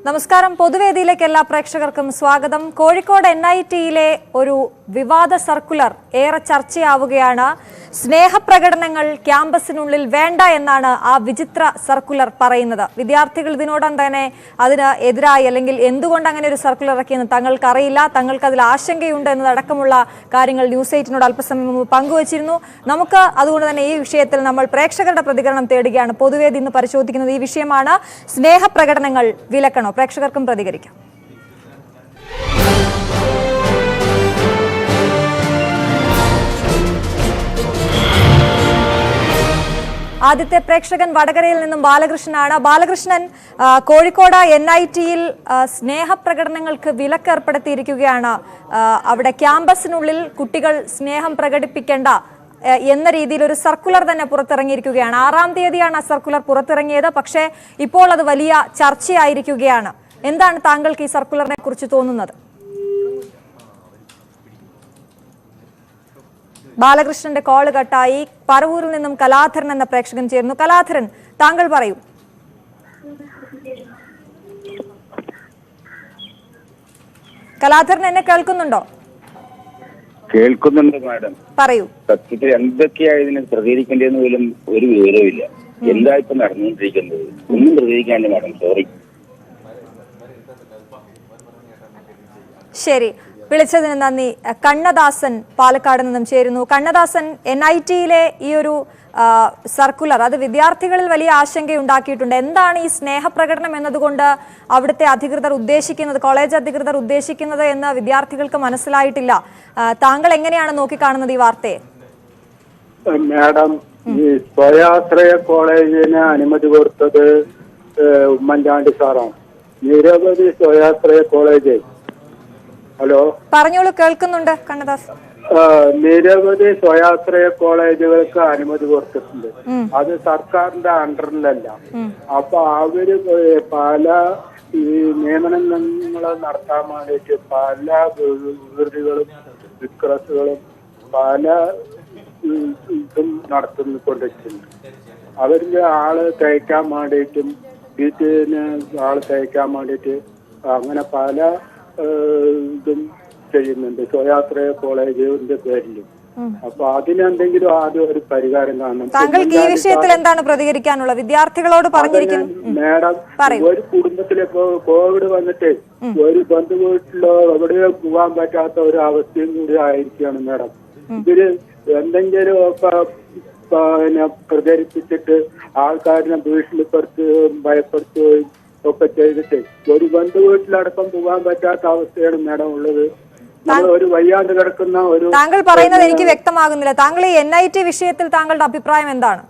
നമസ്കാരം. പൊതുവേദിയിലേക്ക് എല്ലാ പ്രേക്ഷകർക്കും സ്വാഗതം. കോഴിക്കോട് NITയിലെ ഒരു വിവാദ സർക്കുലർ ഏറെ ചർച്ചയാവുകയാണ്. സ്നേഹപ്രകടനങ്ങൾ ക്യാമ്പസിനുള്ളിൽ വേണ്ട എന്നാണ് ആ വിചിത്ര സർക്കുലർ പറയുന്നത്. വിദ്യാർത്ഥികൾ ഇതിനോടം തന്നെ അതിന് എതിരായി, അല്ലെങ്കിൽ എന്തുകൊണ്ട് അങ്ങനെ ഒരു സർക്കുലർ ഇറക്കിയെന്ന് തങ്ങൾക്കറിയില്ല, തങ്ങൾക്ക് അതിൽ ആശങ്കയുണ്ട് എന്നതടക്കമുള്ള കാര്യങ്ങൾ ന്യൂസ് 8നോട് അല്പസമയം മുമ്പ് പങ്കുവച്ചിരുന്നു. നമുക്ക് അതുകൊണ്ട് തന്നെ ഈ വിഷയത്തിൽ നമ്മൾ പ്രേക്ഷകരുടെ പ്രതികരണം തേടുകയാണ്. പൊതുവേദി ഇന്ന് പരിശോധിക്കുന്നത് ഈ വിഷയമാണ്. സ്നേഹപ്രകടനങ്ങൾ വിലക്കണോ? പ്രേക്ഷകർക്കും പ്രതികരിക്കാം. ആദ്യത്തെ പ്രേക്ഷകൻ വടകരയിൽ നിന്നും ബാലകൃഷ്ണനാണ്. ബാലകൃഷ്ണൻ, കോഴിക്കോട് NITയിൽ സ്നേഹപ്രകടനങ്ങൾക്ക് വിലക്ക് ഏർപ്പെടുത്തിയിരിക്കുകയാണ്. അവിടെ ക്യാമ്പസിനുള്ളിൽ കുട്ടികൾ സ്നേഹം പ്രകടിപ്പിക്കേണ്ട എന്ന രീതിയിൽ ഒരു സർക്കുലർ തന്നെ പുറത്തിറങ്ങിയിരിക്കുകയാണ്. 6-ാം തീയതിയാണ് ആ സർക്കുലർ പുറത്തിറങ്ങിയത്. പക്ഷേ ഇപ്പോൾ അത് വലിയ ചർച്ചയായിരിക്കുകയാണ്. എന്താണ് താങ്കൾക്ക് ഈ സർക്കുലറിനെ കുറിച്ച് തോന്നുന്നത്? ബാലകൃഷ്ണന്റെ കോള് കട്ടായി. പറവൂരിൽ നിന്നും കലാധരൻ എന്ന പ്രേക്ഷകൻ ചേർന്നു. കലാധരൻ, താങ്കൾ പറയൂ. കലാധരൻ, എന്നെ കേൾക്കുന്നുണ്ടോ? കേൾക്കുന്നുണ്ട് മാഡം. പറയൂ. സത്യത്തിൽ എന്തൊക്കെയാ ഇതിന് പ്രതികരിക്കേണ്ടതെന്ന് പോലും ഒരു വിവരമില്ല. എന്താ ഇപ്പൊ നടന്നുകൊണ്ടിരിക്കുന്നത്? ഒന്നും പ്രതികരിക്കാണ്ട് മാഡം. സോറി. ശരി, വിളിച്ചതിന് നന്ദി. കണ്ണദാസൻ പാലക്കാട് നിന്നും ചേരുന്നു. കണ്ണദാസൻ, NITയിലെ ഈ ഒരു സർക്കുലർ അത് വിദ്യാർത്ഥികളിൽ വലിയ ആശങ്കയുണ്ടാക്കിയിട്ടുണ്ട്. എന്താണ് ഈ സ്നേഹപ്രകടനം എന്നതുകൊണ്ട് അവിടുത്തെ അധികൃതർ ഉദ്ദേശിക്കുന്നത്, കോളേജ് അധികൃതർ ഉദ്ദേശിക്കുന്നത് എന്ന് വിദ്യാർത്ഥികൾക്ക് മനസ്സിലായിട്ടില്ല. താങ്കൾ എങ്ങനെയാണ് നോക്കിക്കാണുന്നത് ഈ വാർത്തയെ? മാഡം, ഈ സ്വയാശ്രയ കോളേജിന് അനുമതി കൊടുത്തത് ഉമ്മൻചാണ്ടി സാറാണ്. നിരവധി സ്വയാശ്രയ കോളേജ്, ഹലോ പറഞ്ഞോളൂ, കേൾക്കുന്നുണ്ട് കണ്ണദാസ്. നിരവധി സ്വയാശ്രയ കോളേജുകൾക്ക് അനുമതി കൊടുത്തിട്ടുണ്ട്. അത് സർക്കാരിന്റെ അണ്ടറിലല്ല. അപ്പൊ അവര് പല ഈ നിയമനങ്ങൾ നടത്താൻ വേണ്ടിയിട്ട് പല വികൃതികളും വിക്രസുകളും പല ഇതും നടത്തിക്കൊണ്ടിരിക്കുന്നു. അവരുടെ ആള് തയ്ക്കാൻ വേണ്ടിയിട്ടും വീട്ടിന് ആള് തയ്ക്കാൻ വേണ്ടിയിട്ട് അങ്ങനെ പല ഇതും ചെയ്യുന്നുണ്ട് സ്വയാശ്രയ കോളേജിന്റെ പേരിലും. അപ്പൊ അതിനെന്തെങ്കിലും ആദ്യം ഒരു പരിഹാരം കാണണം. താങ്കൾക്ക് ഈ വിഷയത്തിൽ എന്താണ് പ്രതികരിക്കാനുള്ളത്? വിദ്യാർത്ഥികളോട് പറഞ്ഞിരിക്കുന്നു. മാഡം, ഒരു കുടുംബത്തിലിപ്പോ കോവിഡ് വന്നിട്ട് ഒരു ബന്ധു വീട്ടിലോ എവിടെയോ പോകാൻ പറ്റാത്ത ഒരു അവസ്ഥയും കൂടി ആയിരിക്കുകയാണ് മാഡം. ഇതില് എന്തെങ്കിലും പിന്നെ പ്രചരിപ്പിച്ചിട്ട് ആൾക്കാരിനെ ഭീഷണിപ്പെടുത്തുകയും ഭയപ്പെടുത്തുകയും ഒക്കെ ചെയ്തിട്ട് ഒരു ബന്ധു വീട്ടിലടക്കം പോകാൻ പറ്റാത്ത അവസ്ഥയാണ് മാഡം ഉള്ളത്. ഒരു വയ്യാണ്ട് കിടക്കുന്ന ഒരു താങ്കൾ പറയുന്നത് എനിക്ക് വ്യക്തമാകുന്നില്ല. താങ്കൾ ഈ NIT വിഷയത്തിൽ താങ്കളുടെ അഭിപ്രായം എന്താണ്?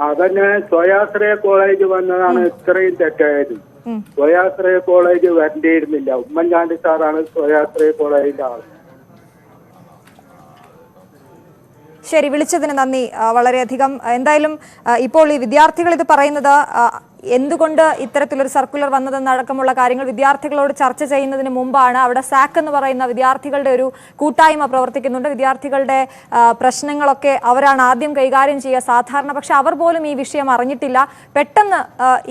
അതന്നെ, സ്വയാശ്രയ കോളേജ് വന്നതാണ് ഇത്രയും തെറ്റായത്. സ്വയാശ്രയ കോളേജ് വരേണ്ടിയിരുന്നില്ല. ഉമ്മൻചാണ്ടി സാറാണ് സ്വയാശ്രയ കോളേജിന്റെ ആൾ. ശരി, വിളിച്ചതിന് നന്ദി. വളരെയധികം. എന്തായാലും ഇപ്പോൾ ഈ വിദ്യാർത്ഥികൾ ഇത് പറയുന്നത് എന്തുകൊണ്ട് ഇത്തരത്തിലൊരു സർക്കുലർ വന്നതെന്നടക്കമുള്ള കാര്യങ്ങൾ വിദ്യാർത്ഥികളോട് ചർച്ച ചെയ്യുന്നതിന് മുമ്പാണ്. അവിടെ സാക്ക് എന്ന് പറയുന്ന വിദ്യാർത്ഥികളുടെ ഒരു കൂട്ടായ്മ പ്രവർത്തിക്കുന്നുണ്ട്. വിദ്യാർത്ഥികളുടെ പ്രശ്നങ്ങളൊക്കെ അവരാണ് ആദ്യം കൈകാര്യം ചെയ്യുക സാധാരണ. പക്ഷെ അവർ പോലും ഈ വിഷയം അറിഞ്ഞിട്ടില്ല. പെട്ടെന്ന്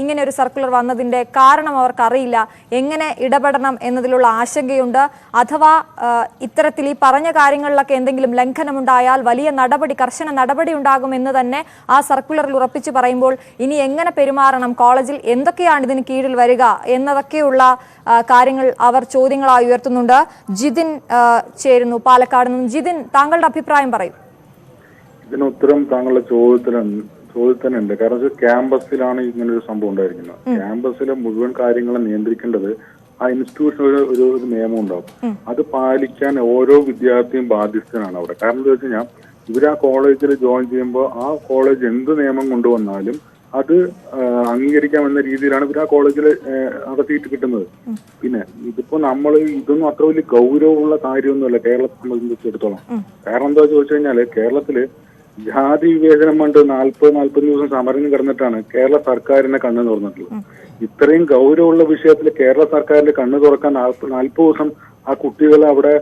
ഇങ്ങനെ ഒരു സർക്കുലർ വന്നതിൻ്റെ കാരണം അവർക്കറിയില്ല. എങ്ങനെ ഇടപെടണം എന്നതിലുള്ള ആശങ്കയുണ്ട്. അഥവാ ഇത്തരത്തിൽ ഈ പറഞ്ഞ കാര്യങ്ങളിലൊക്കെ എന്തെങ്കിലും ലംഘനമുണ്ടായാൽ വലിയ നടപടി, കർശന നടപടി ഉണ്ടാകുമെന്ന് തന്നെ ആ സർക്കുലറിൽ ഉറപ്പിച്ചു പറയുമ്പോൾ ഇനി എങ്ങനെ പെരുമാറണം, കോളേജിൽ എന്തൊക്കെയാണ് ഇതിന് കീഴിൽ വരിക എന്നതൊക്കെയുള്ള കാര്യങ്ങൾ അവർ ചോദ്യങ്ങളായി ഉയർത്തുന്നുണ്ട്. ജിതിൻ ചേരുന്നു പാലക്കാട് നിന്നും. ജിതിൻ, താങ്കളുടെ അഭിപ്രായം പറയൂ. ഇതിന് ഉത്തരം താങ്കളുടെ ചോദ്യത്തിനുണ്ട്. കാരണം ക്യാമ്പസിലാണ് ഇങ്ങനൊരു സംഭവം ഉണ്ടായിരിക്കുന്നത്. ക്യാമ്പസിലെ മുഴുവൻ കാര്യങ്ങളും നിയന്ത്രിക്കേണ്ടത് ആ ഇൻസ്റ്റിറ്റ്യൂഷൻ ഒരു നിയമം ഉണ്ടാവും. അത് പാലിക്കാൻ ഓരോ വിദ്യാർത്ഥിയും ബാധ്യസ്ഥനാണ് അവിടെ. കാരണം എന്താ വെച്ച് കഴിഞ്ഞാൽ ഇവർ ആ കോളേജിൽ ജോയിൻ ചെയ്യുമ്പോൾ ആ കോളേജ് എന്ത് നിയമം കൊണ്ടുവന്നാലും അത് അംഗീകരിക്കാമെന്ന രീതിയിലാണ് ഇവർ ആ കോളേജിൽ അകത്തിയിട്ട് കിട്ടുന്നത്. പിന്നെ ഇതിപ്പോ നമ്മൾ ഇതൊന്നും അത്ര വലിയ ഗൗരവമുള്ള കാര്യമൊന്നുമല്ല കേരളത്തെ സംബന്ധിച്ചിടത്തോളം. കാരണം എന്താ ചോദിച്ചു കഴിഞ്ഞാല് കേരളത്തില് ജാതി വിവേചനം കൊണ്ട് 40 ദിവസം സമരം കിടന്നിട്ടാണ് കേരള സർക്കാരിനെ കണ്ണു തുറന്നിട്ടുള്ളത്. ഇത്രയും ഗൗരവമുള്ള വിഷയത്തിൽ കേരള സർക്കാരിന്റെ കണ്ണു തുറക്കാൻ 40 ദിവസം ആ കുട്ടികൾ അവിടെ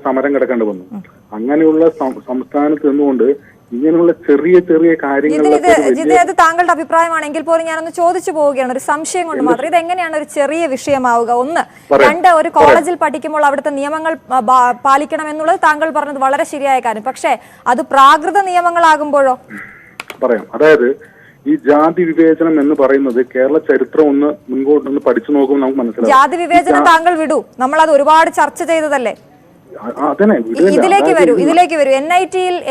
സമരം കിടക്കേണ്ടി വന്നു. അങ്ങനെയുള്ള സംസ്ഥാനത്ത് നിന്നുകൊണ്ട് ഇങ്ങനെയുള്ള ചെറിയ ചെറിയ കാര്യങ്ങൾ ഇത് താങ്കളുടെ അഭിപ്രായമാണെങ്കിൽ പോലും ഞാനൊന്ന് ചോദിച്ചു പോവുകയാണ്, ഒരു സംശയം കൊണ്ട് മാത്രം. ഇത് എങ്ങനെയാണ് ഒരു ചെറിയ വിഷയമാവുക? ഒന്ന്, രണ്ട്, ഒരു കോളേജിൽ പഠിക്കുമ്പോൾ അവിടുത്തെ നിയമങ്ങൾ പാലിക്കണം എന്നുള്ളത് താങ്കൾ പറഞ്ഞത് വളരെ ശരിയായ കാര്യം. പക്ഷേ അത് പ്രാകൃത നിയമങ്ങളാകുമ്പോഴോ? പറയാം. അതായത് ഈ ജാതി വിവേചനം എന്ന് പറയുന്നത് കേരള ചരിത്രം ഒന്ന് മുൻപോട്ടൊന്ന് പഠിച്ചു നോക്കുമ്പോൾ നമുക്ക് മനസ്സിലാവും. ജാതി വിവേചനം താങ്കൾ വിടൂ, നമ്മൾ അത് ഒരുപാട് ചർച്ച ചെയ്തതല്ലേ. ഇതിലേക്ക് വരൂ.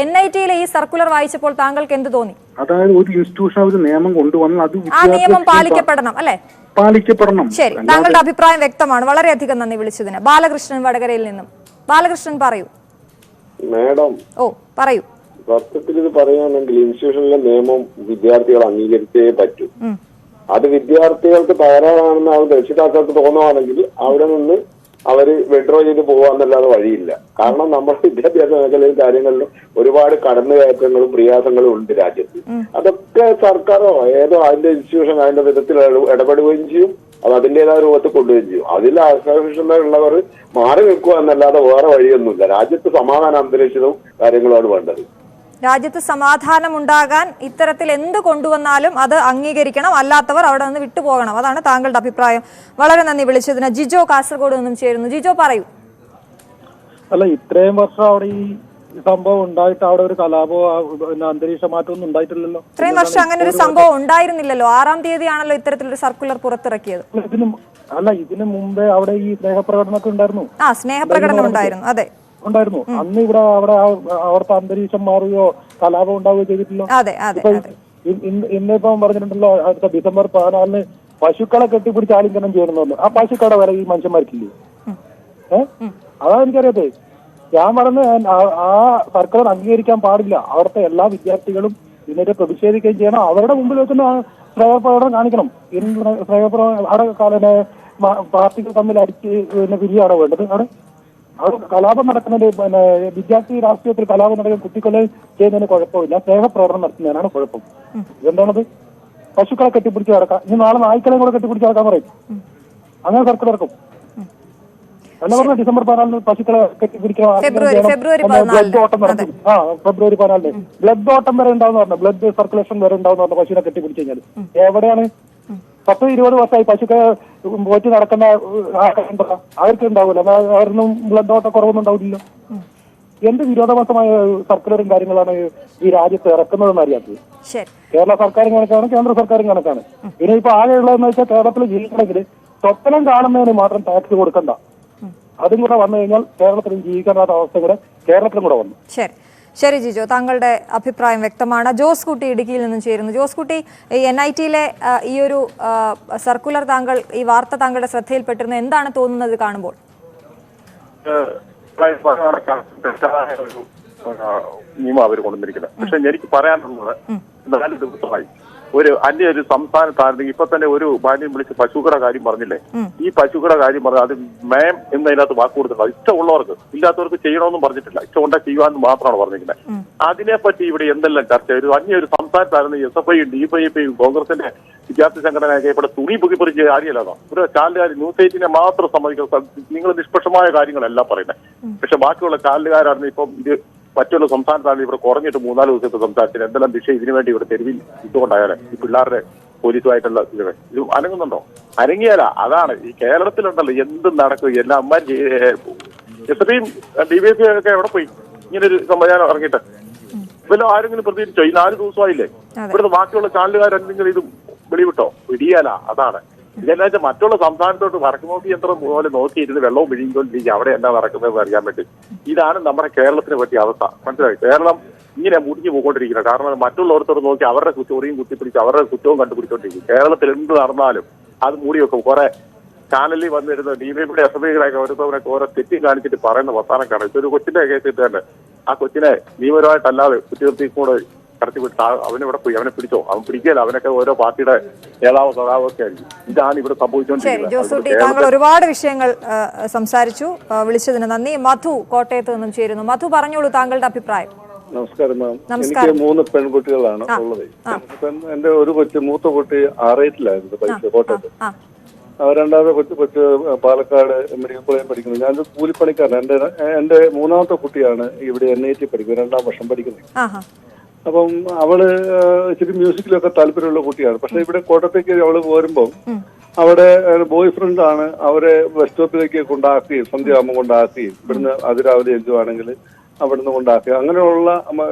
NIT-യിലെ ഈ സർക്കുലർ വായിച്ചപ്പോൾ താങ്കൾക്ക് എന്ത് തോന്നി? അതായത് ഒരു ഇൻസ്റ്റിറ്റ്യൂഷൻ ഒരു നിയമം കൊണ്ടുവന്നാൽ അത് ആ നിയമം പാലിക്കപ്പെടണം അല്ലെ? പാലിക്കപ്പെടണം. ശരി, താങ്കളുടെ അഭിപ്രായം വ്യക്തമാണ്. വളരെയധികം നന്ദി വിളിച്ചതിന്. ബാലകൃഷ്ണൻ വടകരയിൽ നിന്നും. ബാലകൃഷ്ണൻ പറയൂ. മാഡം, പറയൂ. സത്യത്തിൽ ഇത് പറയുകയാണെങ്കിൽ ഇൻസ്റ്റിറ്റ്യൂഷനിലെ നിയമം വിദ്യാർത്ഥികൾ അംഗീകരിച്ചേ പറ്റൂ. അത് വിദ്യാർത്ഥികൾക്ക് തയ്യാറാണെന്ന് അവർ രക്ഷിതാക്കൾക്ക് തോന്നുവാണെങ്കിൽ അവിടെ നിന്ന് അവര് വിഡ്രോ ചെയ്ത് പോവാന്നല്ലാതെ വഴിയില്ല. കാരണം നമ്മുടെ വിദ്യാഭ്യാസ മേഖലയിൽ കാര്യങ്ങളിലും ഒരുപാട് കടന്നുകയറ്റങ്ങളും പ്രയാസങ്ങളും ഉണ്ട് രാജ്യത്ത്. അതൊക്കെ സർക്കാരോ ഏതോ അതിന്റെ ഇൻസ്റ്റിറ്റ്യൂഷൻ അതിന്റെ വിധത്തിൽ ഇടപെടുകയും ചെയ്യും, അത് അതിന്റേതായ രൂപത്തിൽ കൊണ്ടുവരികയും ചെയ്യും. അതിൽ അസഹിഷ്ണുതയുള്ളവർ മാറി നിൽക്കുക എന്നല്ലാതെ വേറെ വഴിയൊന്നുമില്ല. രാജ്യത്ത് സമാധാന അന്തരീക്ഷവും കാര്യങ്ങളുമാണ് വേണ്ടത്. രാജ്യത്ത് സമാധാനം ഉണ്ടാകാൻ ഇത്തരത്തിൽ എന്ത് കൊണ്ടുവന്നാലും അത് അംഗീകരിക്കണം, അല്ലാത്തവർ അവിടെ നിന്ന് വിട്ടുപോകണം. അതാണ് താങ്കളുടെ അഭിപ്രായം. വളരെ നന്ദി വിളിച്ചതിന്. ജിജോ കാസർഗോഡ് നിന്നും ചേരുന്നു. ജിജോ പറയൂ. അല്ല, ഇത്രയും വർഷം അവിടെ ഈ സംഭവം ഉണ്ടായിട്ട് അവിടെ ഒരു കലാപോ അന്തരീക്ഷ മാറ്റമൊന്നും ഉണ്ടായിട്ടില്ലല്ലോ. ഇത്രയും വർഷം അങ്ങനെ ഒരു സംഭവം ഉണ്ടായിരുന്നില്ലല്ലോ. 6-ാം തീയതിയാണല്ലോ ഇത്തരത്തിലൊരു സർക്കുലർ പുറത്തിറക്കിയത്. ഇതിനു മുമ്പേ അവിടെ ഈ സ്നേഹപ്രകടനമൊക്കെ ഉണ്ടായിരുന്നു. സ്നേഹപ്രകടനം ഉണ്ടായിരുന്നു. അതെ, ഉണ്ടായിരുന്നു. അന്ന് ഇവിടെ അവിടുത്തെ അന്തരീക്ഷം മാറുകയോ കലാപം ഉണ്ടാവുകയോ ചെയ്തിട്ടില്ല. ഇന്നിപ്പം പറഞ്ഞിട്ടുണ്ടല്ലോ അടുത്ത ഡിസംബർ 14 പശുക്കളെ കെട്ടിപ്പിടിച്ച് ആലിംഗനം ചെയ്യണമെന്ന്. ആ പശുക്കളുടെ വില ഈ മനുഷ്യന്മാർക്കില്ലേ? അതാണ് എനിക്കറിയാത്തത്. ഞാൻ പറഞ്ഞ ആ സർക്കാർ അംഗീകരിക്കാൻ പാടില്ല. അവിടുത്തെ എല്ലാ വിദ്യാർത്ഥികളും ഇതിനെതിരെ പ്രതിഷേധിക്കുകയും ചെയ്യണം. അവരുടെ മുമ്പിൽ വെച്ച് സ്നേഹപ്രകടനം കാണിക്കണം. അവിടെ പാർട്ടികൾ തമ്മിൽ അടിച്ച് പിരിയാണ് വേണ്ടത്. അവിടെ കലാപം നടക്കുന്നത് വിദ്യാർത്ഥി രാഷ്ട്രീയത്തിൽ കലാപം നടക്കുന്ന കുട്ടികളെ ചെയ്യുന്നതിന് കുഴപ്പമില്ല, സ്നേഹപ്രകടനം നടത്തുന്നതിനാണ് കുഴപ്പം. ഇതെന്താണത്? പശുക്കളെ കെട്ടിപ്പിടിച്ച് കിടക്കാം. ഇനി നാളെ നായ്ക്കളെയും കൂടെ കെട്ടിപ്പിടിച്ച് കിടക്കാൻ പറയും. അങ്ങനെ സർക്കാർ ഇറക്കും. അല്ല പറഞ്ഞ ഡിസംബർ 14 പശുക്കളെ കെട്ടിപ്പിടിക്കണം, ബ്ലഡ് ഓട്ടം നടത്തും. ഫെബ്രുവരി 14 ബ്ലഡ് ഓട്ടം വരെ ഉണ്ടാവുന്ന പറഞ്ഞു, ബ്ലഡ് സർക്കുലേഷൻ വരെ ഉണ്ടാവുന്ന പറഞ്ഞു. പശുവിനെ കെട്ടിപ്പിടിച്ച് കഴിഞ്ഞാൽ എവിടെയാണ്? 10-20 വർഷമായി പശുക്കളെ പോറ്റി നടക്കുന്ന അവർക്ക് ഉണ്ടാവില്ല. അവരൊന്നും ബ്ലഡ് ഓട്ടം കുറവൊന്നും ഉണ്ടാവില്ല. എന്ത് വിരോധാഭാസമായ സർക്കുലറും കാര്യങ്ങളാണ് ഈ രാജ്യത്ത് ഇറക്കുന്നതെന്ന് അറിയാത്തത്. കേരള സർക്കാരും കണക്കാണ്, കേന്ദ്ര സർക്കാരും കണക്കാണ്. ഇനിയിപ്പോ ആകെയുള്ളതെന്ന് വെച്ചാൽ കേരളത്തിൽ ജീവിക്കണമെങ്കിൽ സ്വപ്നം കാണുന്നതിന് മാത്രം ടാക്സ് കൊടുക്കണ്ട. അതും കൂടെ വന്നു കഴിഞ്ഞാൽ കേരളത്തിൽ ജീവിക്കാത്ത അവസ്ഥ കൂടെ കേരളത്തിലും കൂടെ വന്നു. ശരി ജിജോ, താങ്കളുടെ അഭിപ്രായം വ്യക്തമാണ്. ജോസ് കുട്ടി ഇടുക്കിയിൽ നിന്നും ചേരുന്നു. ജോസ് കുട്ടി, ഈ NIT-യിലെ ഈ ഒരു സർക്കുലർ ഈ വാർത്ത താങ്കളുടെ ശ്രദ്ധയിൽപ്പെട്ടിരുന്നു. എന്താണ് തോന്നുന്നത് കാണുമ്പോൾ? നിയമം അവർ കൊണ്ടുവന്നിരിക്കുന്നത്. പക്ഷെ എനിക്ക് പറയാനുള്ളത് 4 ദിവസമായി ഒരു സംസ്ഥാനത്തായിരുന്നെങ്കിൽ ഇപ്പൊ തന്നെ ഒരു ഭാര്യം വിളിച്ച് പശുക്കളുടെ കാര്യം പറഞ്ഞില്ലേ? ഈ പശുക്കളുടെ കാര്യം പറഞ്ഞാൽ അത് മേം എന്നതിനകത്ത് വാക്ക് കൊടുത്തിട്ടില്ല. ഇഷ്ടമുള്ളവർക്ക്, ഇല്ലാത്തവർക്ക് ചെയ്യണമെന്നും പറഞ്ഞിട്ടില്ല. ഇഷ്ടമുണ്ടാ ചെയ്യുവാന്ന് മാത്രമാണ് പറഞ്ഞിരിക്കുന്നത്. അതിനെപ്പറ്റി ഇവിടെ എന്തെല്ലാം ചർച്ച ചെയ്തു? ഒരു സംസ്ഥാനത്തായിരുന്നു SFI, DYFI, കോൺഗ്രസിന്റെ വിദ്യാർത്ഥി സംഘടനയൊക്കെ ഇവിടെ തുണി പൊക്കിപ്പറിച്ച് കാര്യമല്ലോ. ഒരു ചാനലുകാർ ന്യൂസ് 8-നെ മാത്രം സമ്മതിക്കുക. നിങ്ങൾ നിഷ്പക്ഷമായ കാര്യങ്ങളെല്ലാം പറയുന്നത്. പക്ഷെ ബാക്കിയുള്ള ചാനലുകാരായിരുന്നു ഇപ്പം ഇത് മറ്റുള്ള സംസ്ഥാനത്താണ് ഇവിടെ കുറഞ്ഞിട്ട് 3-4 ദിവസത്തെ സംസാരത്തിന് എന്തെല്ലാം വിഷയം ഇതിനു വേണ്ടി ഇവിടെ തെരുവിൽ ഇട്ടുകൊണ്ടായാലേ ഈ പിള്ളേരുടെ പോലീസുമായിട്ടുള്ള ഇത് അനങ്ങുന്നുണ്ടോ? അനങ്ങിയാല. അതാണ് ഈ കേരളത്തിലുണ്ടല്ലോ എന്തും നടക്കും. എല്ലാ അമ്മ SFIയും DYFI ഒക്കെ എവിടെ പോയി ഇങ്ങനൊരു സംവിധാനം ഇറങ്ങിയിട്ട്? ഇവല്ലോ ആരെങ്കിലും പ്രതികരിച്ചോ? ഈ 4 ദിവസമായില്ലേ? ഇവിടുത്തെ ബാക്കിയുള്ള ചാനലുകാരെന്തെങ്കിലും ഇത് വെളിവിട്ടോ? ഇടിയാല. അതാണ് ഇതെന്നാ വെച്ചാൽ മറ്റുള്ള സംസ്ഥാനത്തോട്ട് വടക്ക് നോക്കി യന്ത്രം പോലെ നോക്കിയിരുന്ന് വെള്ളവും പിഴിഞ്ഞുകൊണ്ടിരിക്കുക അവിടെ എന്താ നടക്കുന്നതെന്ന് അറിയാൻ വേണ്ടി. ഇതാണ് നമ്മുടെ കേരളത്തിനെ പറ്റിയ അവസ്ഥ. മനസ്സിലായി? കേരളം ഇങ്ങനെ മുടിഞ്ഞു പോയിക്കൊണ്ടിരിക്കുന്നത്. കാരണം മറ്റുള്ളവരോട് നോക്കി അവരുടെ ചൊറിയും കുത്തിപ്പിടിച്ച് അവരുടെ കുറ്റവും കണ്ടുപിടിച്ചോണ്ടിരിക്കും. കേരളത്തിൽ എന്ത് നടന്നാലും അത് മൂടി വെക്കും. കുറെ ചാനലിൽ വന്നിരുന്ന DYFIയുടെ SFIകളൊക്കെ ഓരോരുത്തവരൊക്കെ ഓരോ തെറ്റും കാണിച്ചിട്ട് പറയുന്ന വർത്താനം കാണും. ഇതൊരു കൊച്ചിന്റെ കേസിട്ട് തന്നെ ആ കൊച്ചിനെ നിയമപരമായിട്ടല്ലാതെ കുറ്റകൃത്യം കൂടെ കടത്തിവിട്ട് അവനിവിടെ പോയി അവനെ പിടിച്ചോ? അവൻ പിടിക്കല. അവനൊക്കെ ഓരോ പാർട്ടിയുടെ നേതാവോ സ്വഭാവോ ഒക്കെ ആയിരിക്കും. ഇതാണ് ഇവിടെ സംഭവിച്ചുകൊണ്ടിരിക്കുന്നത്. താങ്കൾ ഒരുപാട് വിഷയങ്ങൾ സംസാരിച്ചു. വിളിച്ചതിന് നന്ദി. മധു കോട്ടയത്ത് നിന്നും ചേരുന്നു. മധു, പറഞ്ഞോളൂ താങ്കളുടെ അഭിപ്രായം. നമസ്കാരം മാം. എനിക്ക് 3 പെൺകുട്ടികളാണ് ഉള്ളത്. എന്റെ ഒരു കൊച്ച്, മൂത്ത കുട്ടി 6-ലായിരുന്നു കോട്ടയത്ത്. രണ്ടാമത്തെ കൊച്ച് പാലക്കാട് മെഡിക്കൽ കോളേജിൽ പഠിക്കുന്നത്. ഞാൻ കൂലിപ്പണിക്കാരൻ. എന്റെ 3ാമത്തെ കുട്ടിയാണ് ഇവിടെ NIT പഠിക്കുന്നത്, 2ാം വർഷം പഠിക്കുന്നത്. അപ്പം അവള് ഇച്ചിരി മ്യൂസിക്കിലൊക്കെ താല്പര്യമുള്ള കുട്ടിയാണ്. പക്ഷെ ഇവിടെ കോട്ടയത്തേക്ക് അവള് പോരുമ്പോൾ അവിടെ ബോയ് ഫ്രണ്ട് ആണ് അവരെ ബസ് സ്റ്റോപ്പിലേക്ക് കൊണ്ടാക്കുകയും സന്ധ്യയാകുമ്പോൾ കൊണ്ടാക്കുകയും ഇവിടുന്ന് അതിരാവിലെ എത്തുവാണെങ്കിൽ അവിടുന്ന് കൊണ്ടാക്കുക. അങ്ങനെയുള്ള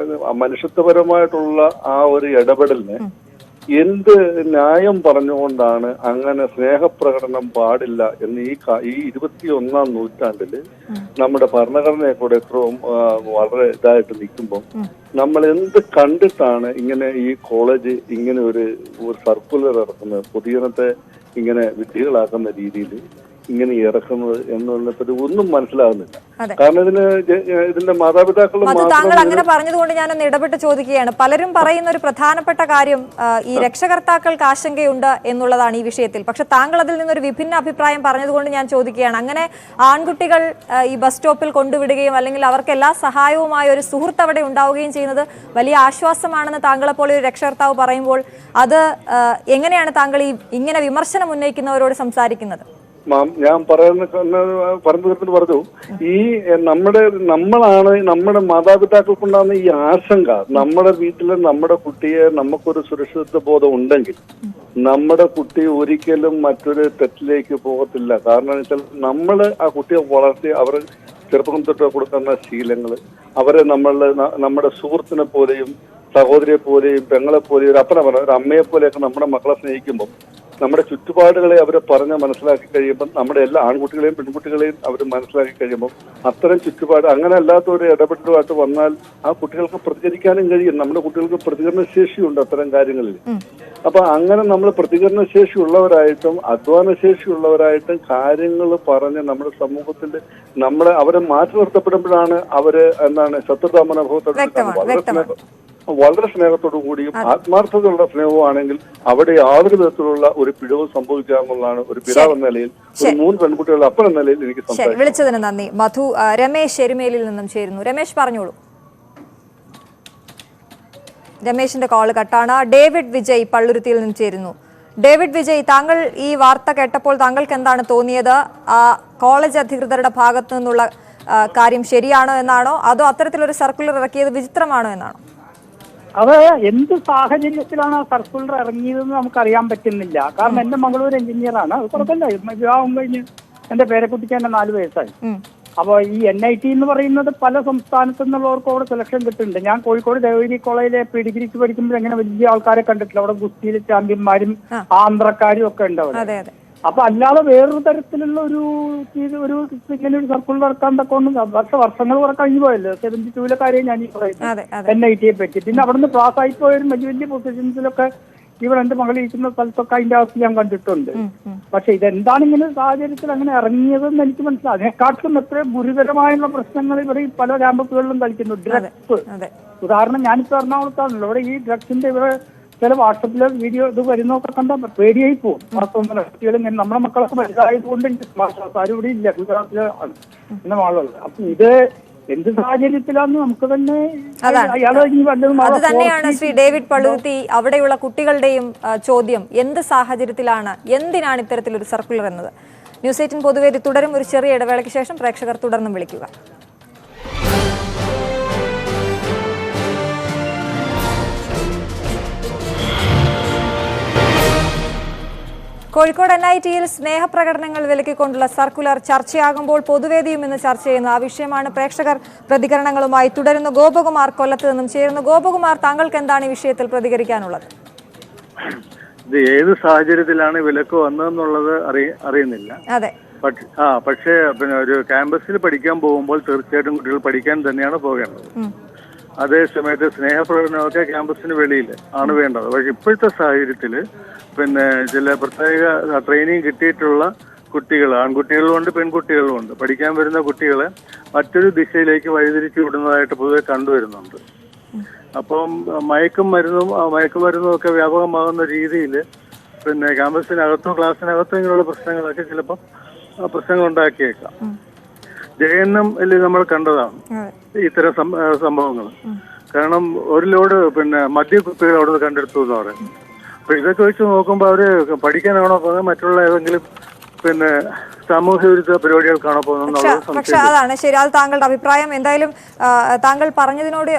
മനുഷ്യത്വപരമായിട്ടുള്ള ആ ഒരു ഇടപെടലിന് എന്ത് ന്യായം പറഞ്ഞുകൊണ്ടാണ് അങ്ങനെ സ്നേഹപ്രകടനം പാടില്ല എന്ന് ഈ 21-ാം നൂറ്റാണ്ടില് നമ്മുടെ ഭരണഘടനയെ കൂടെ എത്രയും വളരെ ഇതായിട്ട് നിൽക്കുമ്പോൾ നമ്മൾ എന്ത് കണ്ടിട്ടാണ് ഇങ്ങനെ ഈ കോളേജ് ഇങ്ങനെ ഒരു സർക്കുലർ ഇറക്കുന്നത്, പൊതുജനത്തെ ഇങ്ങനെ വിഡ്ഢികളാക്കുന്ന രീതിയിൽ ഇങ്ങനെ ഇറക്കുന്നത് എന്നുള്ളപ്പോൾ ഒന്നും മനസ്സിലാകുന്നില്ല. കാരണം ഇതിന്റെ മാതാപിതാക്കളും താങ്കൾ അങ്ങനെ പറഞ്ഞതുകൊണ്ട് ഞാനൊന്ന് ഇടപെട്ട് ചോദിക്കുകയാണ്. പലരും പറയുന്ന ഒരു പ്രധാനപ്പെട്ട കാര്യം ഈ രക്ഷകർത്താക്കൾക്ക് ആശങ്കയുണ്ട് എന്നുള്ളതാണ് ഈ വിഷയത്തിൽ. പക്ഷെ താങ്കൾ അതിൽ നിന്നൊരു വിഭിന്ന അഭിപ്രായം പറഞ്ഞതുകൊണ്ട് ഞാൻ ചോദിക്കുകയാണ്, അങ്ങനെ ആൺകുട്ടികൾ ഈ ബസ് സ്റ്റോപ്പിൽ കൊണ്ടുവിടുകയും അല്ലെങ്കിൽ അവർക്ക് എല്ലാ സഹായവുമായ ഒരു സുഹൃത്ത് അവിടെ ഉണ്ടാവുകയും ചെയ്യുന്നത് വലിയ ആശ്വാസമാണെന്ന് താങ്കളെ പോലെ ഒരു രക്ഷകർത്താവ് പറയുമ്പോൾ അത് എങ്ങനെയാണ് താങ്കൾ ഈ ഇങ്ങനെ വിമർശനം ഉന്നയിക്കുന്നവരോട് സംസാരിക്കുന്നത്? ഞാൻ പറഞ്ഞു ഈ നമ്മളാണ് നമ്മുടെ മാതാപിതാക്കൾക്കുണ്ടാകുന്ന ഈ ആശങ്ക. നമ്മുടെ വീട്ടില് നമ്മുടെ കുട്ടിയെ നമുക്കൊരു സുരക്ഷിത ബോധം ഉണ്ടെങ്കിൽ നമ്മുടെ കുട്ടി ഒരിക്കലും മറ്റൊരു തെറ്റിലേക്ക് പോകത്തില്ല. കാരണം വെച്ചാൽ നമ്മൾ ആ കുട്ടിയെ വളർത്തി അവർ ചെറുപ്പം തൊട്ട് കൊടുക്കുന്ന ശീലങ്ങൾ അവരെ നമ്മുടെ സുഹൃത്തിനെ പോലെയും സഹോദരിയെ പോലെയും പെങ്ങളെ പോലെയും ഒരു അപ്പനെ പറഞ്ഞ ഒരു അമ്മയെ പോലെയൊക്കെ നമ്മുടെ മക്കളെ സ്നേഹിക്കുമ്പോൾ നമ്മുടെ ചുറ്റുപാടുകളെ അവരെ പറഞ്ഞ് മനസ്സിലാക്കി കഴിയുമ്പോൾ നമ്മുടെ എല്ലാ ആൺകുട്ടികളെയും പെൺകുട്ടികളെയും അവർ മനസ്സിലാക്കി കഴിയുമ്പോൾ അത്തരം ചുറ്റുപാട് അങ്ങനെ അല്ലാത്ത ഒരു ഇടപെടലുമായിട്ട് വന്നാൽ ആ കുട്ടികൾക്ക് പ്രതികരിക്കാനും കഴിയും. നമ്മുടെ കുട്ടികൾക്ക് പ്രതികരണശേഷിയുണ്ട് അത്തരം കാര്യങ്ങളിൽ. അപ്പൊ അങ്ങനെ നമ്മൾ പ്രതികരണശേഷി ഉള്ളവരായിട്ടും അധ്വാനശേഷി ഉള്ളവരായിട്ടും കാര്യങ്ങൾ പറഞ്ഞ് നമ്മുടെ സമൂഹത്തിന്റെ അവരെ മാറ്റി നിർത്തപ്പെടുമ്പോഴാണ് അവര് ശത്രുതാ മനോഭാവത്തോടെ വളരെ സ്നേഹത്തോടു കൂടിയും ആത്മാർത്ഥതയുള്ള സ്നേഹമാണെങ്കിൽ അവിടെ യാതൊരു വിധത്തിലുള്ള ഒരു പിഴവും സംഭവിക്കാമെന്നുള്ളതാണ് ഒരു പിതാവ് എന്ന നിലയിൽ, ഒരു 3 പെൺകുട്ടികളുടെ അപ്പൻ എന്ന നിലയിൽ എനിക്ക് സംസാരിക്കാം. വിളിച്ചതിന് നന്ദി. മധു. രമേശ് എരുമേലിൽ നിന്നും ചേരുന്നു. രമേശ് പറഞ്ഞോളൂ. രമേശിന്റെ കോൾ കട്ടാണ്. ഡേവിഡ് വിജയ് പള്ളുരുത്തിയിൽ നിന്നും ചേരുന്നു. ഡേവിഡ് വിജയ്, താങ്കൾ ഈ വാർത്ത കേട്ടപ്പോൾ താങ്കൾക്ക് എന്താണ് തോന്നിയത്? കോളേജ് അധികൃതരുടെ ഭാഗത്തു നിന്നുള്ള കാര്യം ശരിയാണോ എന്നാണോ, അതോ അത്തരത്തിലൊരു സർക്കുലർ ഇറക്കിയത് വിചിത്രമാണോ എന്നാണോ? അത് എന്ത് സാഹചര്യത്തിലാണ് ആ സർക്കുലർ ഇറങ്ങിയതെന്ന് നമുക്കറിയാൻ പറ്റുന്നില്ല. കാരണം എന്റെ മകൾ ഒരു എഞ്ചിനീയറാണ്. അത് കുഴപ്പമില്ല, വിവാഹം കഴിഞ്ഞ് എന്റെ പേരക്കുട്ടിക്ക് തന്നെ 4 വയസ്സായി. അപ്പോൾ ഈ NIT എന്ന് പറയുന്നത് പല സംസ്ഥാനത്തു നിന്നുള്ളവർക്ക് അവിടെ സെലക്ഷൻ കിട്ടുന്നുണ്ട്. ഞാൻ കോഴിക്കോട് ദേവഗിരി കോളേജിലെ ഡിഗ്രിക്ക് പഠിക്കുമ്പോൾ അങ്ങനെ വലിയ ആൾക്കാരെ കണ്ടിട്ടില്ല. അവിടെ ഗുസ്തിയിലെ ചാമ്പ്യന്മാരും ആന്ധ്രക്കാരും ഒക്കെ ഉണ്ട് അവിടെ. അപ്പൊ അല്ലാതെ വേറൊരു തരത്തിലുള്ള ഇങ്ങനെ ഒരു സർക്കുലർ ഇറക്കാൻ തക്കൊണ്ട് വർഷങ്ങൾ കുറെ കഴിഞ്ഞു പോയല്ലോ. 72-ലെ കാര്യം ഞാൻ ഈ പറയുന്നത് NITയെ പറ്റി. പിന്നെ അവിടുന്ന് പാസ്സായി പോയവരും വലിയ വലിയ പൊസിഷൻസിലൊക്കെ ഇവിടെ എന്റെ മകൾ ഇരിക്കുന്ന സ്ഥലത്തൊക്കെ അതിന്റെ അവസ്ഥ ഞാൻ കണ്ടിട്ടുണ്ട്. പക്ഷെ ഇതെന്താണ് ഇങ്ങനെ സാഹചര്യത്തിൽ അങ്ങനെ ഇറങ്ങിയതെന്ന് എനിക്ക് മനസ്സിലാവും. അതിനെക്കാട്ടും എത്ര ഗുരുതരമായുള്ള പ്രശ്നങ്ങൾ ഇവിടെ ഈ പല ക്യാമ്പസുകളിലും കളിക്കുന്നു. ഡ്രഗ്സ് ഉദാഹരണം, ഞാനിപ്പോ എറണാകുളത്താണല്ലോ. ഇവിടെ ഈ ഡ്രഗ്സിന്റെ ഇവിടെ ചില വാട്സപ്പിലെ വീഡിയോ ഇത് വരുന്നൊക്കെ കണ്ടാൽ പേടിയായി പോകും. കുട്ടികളും നമ്മുടെ മക്കളൊക്കെ വലുതായതുകൊണ്ട് ആരും ഇവിടെ ഇല്ല, ഗുജറാത്തിലെ എന്ന ആളുകൾ. അപ്പൊ ഇത് എന്ത് സാഹചര്യത്തിലാന്ന് നമുക്ക് തന്നെ അത് തന്നെയാണ് ശ്രീ ഡേവിഡ് പള്ളുരുത്തി അവിടെയുള്ള കുട്ടികളുടെയും ചോദ്യം. എന്ത് സാഹചര്യത്തിലാണ്, എന്തിനാണ് ഇത്തരത്തിലൊരു സർക്കുലർ എന്നത്? ന്യൂസ് 18 പൊതുവേദി തുടരും. ഒരു ചെറിയ ഇടവേളയ്ക്ക് ശേഷം പ്രേക്ഷകർ തുടർന്നും വിളിക്കുക. കോഴിക്കോട് NITയിൽ സ്നേഹപ്രകടനങ്ങൾ വിലക്കിക്കൊണ്ടുള്ള സർക്കുലർ ചർച്ചയാകുമ്പോൾ പൊതുവേദിയും ഇന്ന് ചർച്ച ചെയ്യുന്നു. ആ വിഷയമാണ്. പ്രേക്ഷകർ പ്രതികരണങ്ങളുമായി തുടരുന്നു. ഗോപകുമാർ കൊല്ലത്ത് നിന്നും ചേരുന്നു. ഗോപകുമാർ, താങ്കൾക്ക് എന്താണ് ഈ വിഷയത്തിൽ പ്രതികരിക്കാനുള്ളത്? ഇത് ഏത് സാഹചര്യത്തിലാണ് വിലക്ക് വന്നതെന്നുള്ളത് അറിയുന്നില്ല. അതെ. പക്ഷേ പിന്നെ ഒരു ക്യാമ്പസിൽ പഠിക്കാൻ പോകുമ്പോൾ തീർച്ചയായിട്ടും കുട്ടികൾ പഠിക്കാൻ തന്നെയാണ് പോകേണ്ടത്. അതേ സമയത്ത് സ്നേഹപ്രകടനമൊക്കെ ക്യാമ്പസിന് വെളിയിൽ ആണ് വേണ്ടത്. പക്ഷെ ഇപ്പോഴത്തെ സാഹചര്യത്തിൽ പിന്നെ ചില പ്രത്യേക ട്രെയിനിങ് കിട്ടിയിട്ടുള്ള കുട്ടികൾ, ആൺകുട്ടികളുമുണ്ട് പെൺകുട്ടികളുമുണ്ട്, പഠിക്കാൻ വരുന്ന കുട്ടികളെ മറ്റൊരു ദിശയിലേക്ക് വഴിതിരിച്ചു വിടുന്നതായിട്ട് പൊതുവെ കണ്ടുവരുന്നുണ്ട്. അപ്പം മയക്കുമരുന്നും ഒക്കെ വ്യാപകമാകുന്ന രീതിയിൽ പിന്നെ ക്യാമ്പസിനകത്തോ ക്ലാസ്സിനകത്തോ ഇങ്ങനെയുള്ള പ്രശ്നങ്ങളൊക്കെ ചിലപ്പോൾ പ്രശ്നങ്ങൾ ഉണ്ടാക്കിയേക്കാം. JNM നമ്മൾ കണ്ടതാണ് ഇത്തരം സംഭവങ്ങൾ. കാരണം ഒരു ലോഡ് പിന്നെ മദ്യക്കുപ്പികൾ അവിടെ നിന്ന് കണ്ടെടുത്തു എന്ന് പറയും. അപ്പൊ ഇതൊക്കെ വെച്ച് നോക്കുമ്പോൾ അവര് പഠിക്കാനാണോ പോകുന്നത്, മറ്റുള്ള ഏതെങ്കിലും പിന്നെ സാമൂഹ്യ വിരുദ്ധ പരിപാടികൾക്കാണോ പോകുന്നത്? പക്ഷെ അതാണ് ശരി, അത് താങ്കളുടെ അഭിപ്രായം. എന്തായാലും താങ്കൾ പറഞ്ഞതിനോട്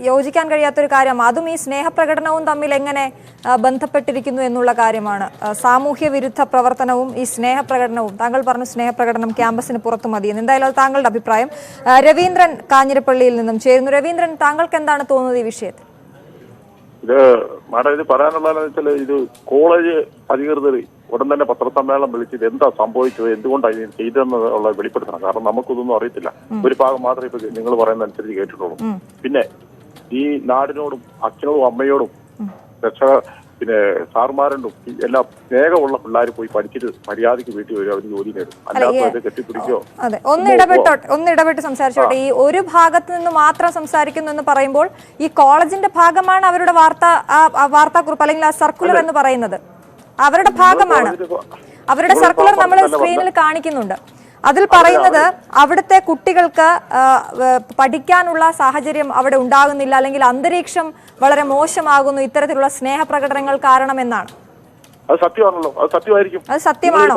യോജിക്കാൻ കഴിയാത്തൊരു കാര്യം, അതും ഈ സ്നേഹപ്രകടനവും തമ്മിൽ എങ്ങനെ ബന്ധപ്പെട്ടിരിക്കുന്നു എന്നുള്ള കാര്യമാണ്. സാമൂഹ്യ വിരുദ്ധ പ്രവർത്തനവും ഈ സ്നേഹപ്രകടനവും, താങ്കൾ പറഞ്ഞു സ്നേഹപ്രകടനം ക്യാമ്പസിന് പുറത്തു മതിയെന്ന്. എന്തായാലും അത് താങ്കളുടെ അഭിപ്രായം. രവീന്ദ്രൻ കാഞ്ഞിരപ്പള്ളിയിൽ നിന്നും ചേരുന്നു. രവീന്ദ്രൻ, താങ്കൾക്ക് എന്താണ് തോന്നുന്നത് ഈ വിഷയത്തിൽ? ഇത് മാഡം, ഇത് പറയാനുള്ളതെന്ന് വെച്ചാൽ, ഇത് കോളേജ് അധികൃതർ ഉടൻ തന്നെ പത്രസമ്മേളനം വിളിച്ചത് എന്താ സംഭവിച്ചത്, എന്തുകൊണ്ടാണ് ഇത് ചെയ്തതെന്നുള്ള വെളിപ്പെടുത്തണം. കാരണം നമുക്കിതൊന്നും അറിയത്തില്ല. ഒരു ഭാഗം മാത്രമേ ഇപ്പൊ നിങ്ങൾ പറയുന്ന അനുസരിച്ച് കേട്ടിട്ടുള്ളൂ. പിന്നെ ഈ നാടിനോടും അച്ഛനോടും അമ്മയോടും പിന്നെ സാർമാരോടും എല്ലാം സ്നേഹമുള്ള പിള്ളേർ പോയി പഠിച്ചിട്ട് മര്യാദയ്ക്ക് വീട്ടിൽ വരും, അവർ ജോലി നേടും. അല്ലാതെ കെട്ടിപ്പിടിക്കോ? അതെ, ഒന്ന് ഇടപെട്ട് സംസാരിച്ചോട്ടെ. ഈ ഒരു ഭാഗത്ത് നിന്ന് മാത്രം സംസാരിക്കുന്നു എന്ന് പറയുമ്പോൾ ഈ കോളേജിന്റെ ഭാഗമാണ് അവരുടെ വാർത്താക്കുറിപ്പ് അല്ലെങ്കിൽ ആ സർക്കുലർ എന്ന് പറയുന്നത്. അവരുടെ ഭാഗമാണ്, അവരുടെ സർക്കുലർ നമ്മൾ സ്ക്രീനിൽ കാണിക്കുന്നുണ്ട്. അതിൽ പറയുന്നത് അവിടുത്തെ കുട്ടികൾക്ക് പഠിക്കാനുള്ള സാഹചര്യം അവിടെ ഉണ്ടാകുന്നില്ല, അല്ലെങ്കിൽ അന്തരീക്ഷം വളരെ മോശമാകുന്നു ഇത്തരത്തിലുള്ള സ്നേഹപ്രകടനങ്ങൾ കാരണമെന്നാണ്. അത് സത്യമാണല്ലോ, അത് സത്യമായിരിക്കും. അത് സത്യമാണോ?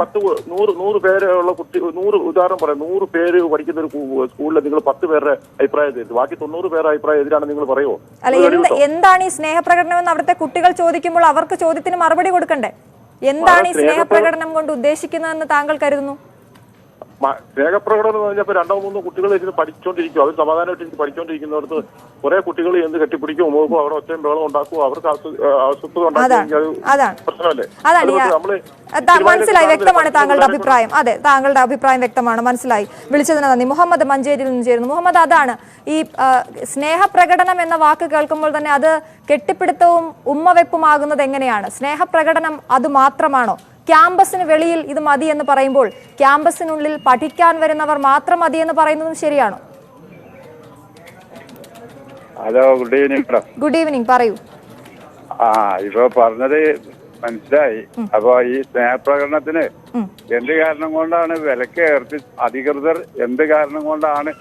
100 പേരുള്ള കുട്ടി, 100 ഉദാഹരണം പറയാം, 100 പേര് പഠിക്കുന്ന ഒരു സ്കൂളിൽ നിങ്ങൾ 10 പേരുടെ അഭിപ്രായം എതിര്, ബാക്കി 90 പേരുടെ അഭിപ്രായം എതിരാണ് നിങ്ങൾ പറയുമോ? അല്ല, എന്താണ് ഈ സ്നേഹപ്രകടനം എന്ന് അവിടുത്തെ കുട്ടികൾ ചോദിക്കുമ്പോൾ അവർക്ക് ചോദ്യത്തിന് മറുപടി കൊടുക്കണ്ടേ? എന്താണ് ഈ സ്നേഹപ്രകടനം കൊണ്ട് ഉദ്ദേശിക്കുന്നതെന്ന് താങ്കൾ കരുതുന്നു? സ്നേഹപ്രകടനം എന്ന് പറഞ്ഞപ്പോൾ 2-3 കുട്ടികൾ ഇരുന്ന് പഠിച്ചുകൊണ്ടിരിക്കും. അവർ സമാധാനമായിട്ട് പഠിച്ചുകൊണ്ടിരിക്കുന്നിടത്ത് കുറെ കുട്ടികൾ എന്ത് കെട്ടിപ്പിടിക്കും, നോക്കും, അവിടെ ഒച്ചയും ബഹളം ഉണ്ടാക്കും, അവർക്ക് അസ്വസ്ഥത ഉണ്ടാക്കി പ്രശ്നമല്ലേ? മനസ്സിലായി, വ്യക്തമാണ് താങ്കളുടെ അഭിപ്രായം. അതെ, താങ്കളുടെ അഭിപ്രായം വ്യക്തമാണ്, മനസ്സിലായി. വിളിച്ചതിന് നന്ദി. മുഹമ്മദ് മഞ്ചേരിയിൽ നിന്ന് ചേരുന്നു. മുഹമ്മദ്, അതാണ് ഈ സ്നേഹപ്രകടനം എന്ന വാക്ക് കേൾക്കുമ്പോൾ തന്നെ അത് കെട്ടിപ്പിടുത്തവും ഉമ്മവെപ്പുമാകുന്നത് എങ്ങനെയാണ്? സ്നേഹപ്രകടനം അത് മാത്രമാണോ? ക്യാമ്പസിന് വെളിയിൽ ഇത് മതി എന്ന് പറയുമ്പോൾ ക്യാമ്പസിനുള്ളിൽ പഠിക്കാൻ വരുന്നവർ മാത്രം മതി എന്ന് പറയുന്നതും ശരിയാണോ? Hello, good evening madam. Good evening, പറയൂ. ഇപ്പൊ പറഞ്ഞത് മനസ്സിലായി. അപ്പൊ ഈ സ്നേഹപ്രകടനത്തിന് എന്ത് കാരണം കൊണ്ടാണ് വിലക്ക് അധികൃതർ എന്ത് കാരണം കൊണ്ടാണ്